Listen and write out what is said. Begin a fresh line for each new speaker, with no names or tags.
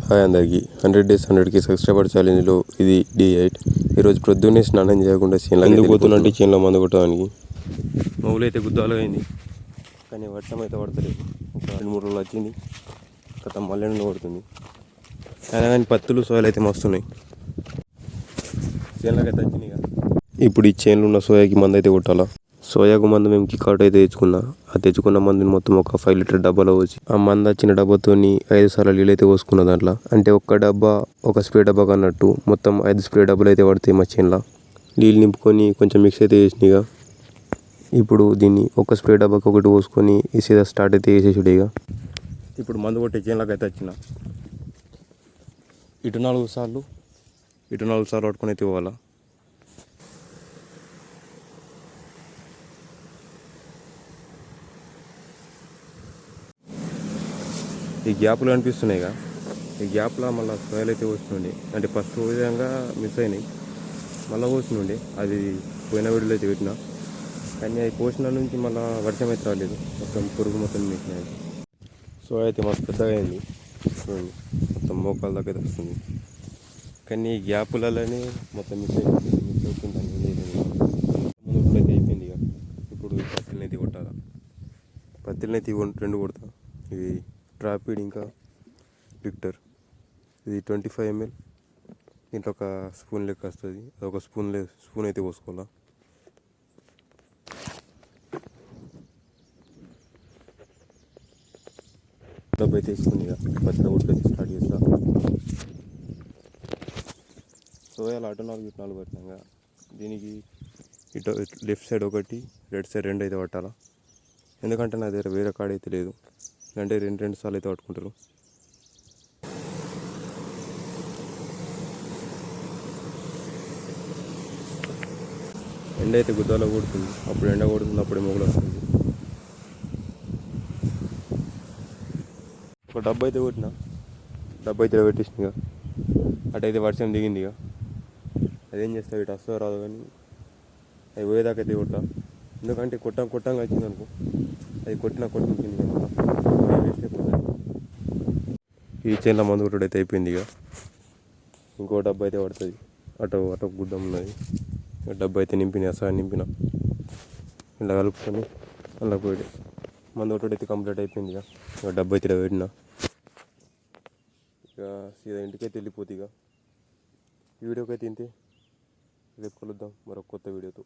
Hi అందరికీ 100 days 100K subscriber ఛాలెంజ్లో ఇది D8. ఈరోజు ప్రొద్దున్నే స్నానం చేయకుండా చేనులో ఎందుకు పోతున్నట్టు చేనులో మందు కొట్టడానికి మౌలు అయితే గుద్దాలు అయింది, కానీ వర్షం అయితే పడతలేదు. ఒక 2-3 రోజులు వచ్చింది, గత మళ్ళీ నుండి కొడుతుంది. అయినా కానీ పత్తులు సోయాలు అయితే మస్తున్నాయి. చేనులోకి అయితే వచ్చినాయి. ఇప్పుడు ఈ చేనులో ఉన్న సోయాకి మందు అయితే కొట్టాలా. సోయాకు మందు మేము కికాట్ అయితే తెచ్చుకున్నా. ఆ తెచ్చుకున్న మందుని మొత్తం ఒక 5 లీటర్ డబ్బాలో పోసి, ఆ మందు వచ్చిన డబ్బాతో 5 సార్లు నీళ్ళు అయితే పోసుకున్న దాంట్లో. అంటే ఒక్క డబ్బా ఒక స్ప్రే డబ్బా అన్నట్టు మొత్తం 5 స్ప్రే డబ్బాలు అయితే పడతాయి మా చేనులో. నీళ్ళు నింపుకొని కొంచెం మిక్స్ అయితే చేసినాయిగా. ఇప్పుడు దీన్ని ఒక స్ప్రే డబ్బాకి ఒకటి పోసుకొని సీదా స్టార్ట్ అయితే వేసేసాడు. ఇప్పుడు మందు కొట్టే చేనులోకి అయితే వచ్చిన. ఇటు 4 సార్లు పట్టుకొని అయితే పోవాలా. ఈ గ్యాప్లు కనిపిస్తున్నాయిగా, ఈ గ్యాప్లో మళ్ళీ సోయలు అయితే పోస్తుండే. అంటే ఫస్ట్ విధంగా మిస్ అయినాయి, మళ్ళీ పోస్తుండే. అది పోయిన వీడియోలో అయితే పెట్టిన, కానీ అది పోసిన నుంచి మళ్ళీ వర్షం అయితే రాలేదు. మొత్తం పురుగు మొత్తం మిసినాయి. సోయ అయితే మస్తు పెద్దగా అయింది చూడండి, మొత్తం మోకాల దాకా అయితే వస్తుంది. కానీ ఈ గ్యాపులలోనే మొత్తం మిస్ అవుతుందని ముందు అయితే అయిపోయింది. ఇక ఇప్పుడు పత్తిని అయితే కొట్టాలి. పత్తిని అయితే 2 కొడతా. ఇది ట్రాపిడ్ ఇంకా విక్టర్. ఇది 25 ml. దీంట్లో ఒక స్పూన్ లెక్క వస్తుంది. అదొక స్పూన్ అయితే పోసుకోవాలా. డబ్బు అయితే వేసుకుని ఇక పత్తిలో ఉడికైతే స్టార్ట్ చేస్తా. సోయాలు అటు 4 ఇటు 4 పట్టినాక దీనికి ఇటు లెఫ్ట్ సైడ్ ఒకటి, రైట్ సైడ్ 2 అయితే పట్టాలా. ఎందుకంటే నా దగ్గర వేరే కాడ అయితే లేదు, అంటే 2 సార్లు అయితే పట్టుకుంటారు. ఎండ అయితే గుద్దాలో కొడుతుంది, అప్పుడు ఎండ కొడుతుంది, అప్పుడే మొగలు వస్తుంది. ఒక డబ్బు అయితే కొట్టిన, డబ్బు అయితే పెట్టేసింది. ఇక అటైతే వర్షం దిగింది. ఇక అదేం చేస్తావు, ఇటు వస్తుందో రాదు, కానీ అది పోయేదాకా అయితే కొట్టా. ఎందుకంటే కొట్టంగా వచ్చింది అనుకో, అది కొట్టిన కింది వేస్ట్ అయిపోతుంది. ఈ చేనులో మందు కొట్టుడు అయితే అయిపోయింది. ఇక ఇంకో డబ్బు అయితే పడుతుంది. అటు గుడ్డం ఉన్నది, డబ్బు అయితే నింపిన ఇలా కలుపుకొని అలా పోయి మందు కొట్టుడు అయితే కంప్లీట్ అయిపోయింది. ఇక డబ్బు అయితే ఇలా పెట్టిన, ఇక సీదా ఇంటికైతే వెళ్ళిపోతుంది. ఇక ఈ వీడియోకి అయితే ఇంతే. రేపు కలుద్దాం మరొక కొత్త వీడియోతో.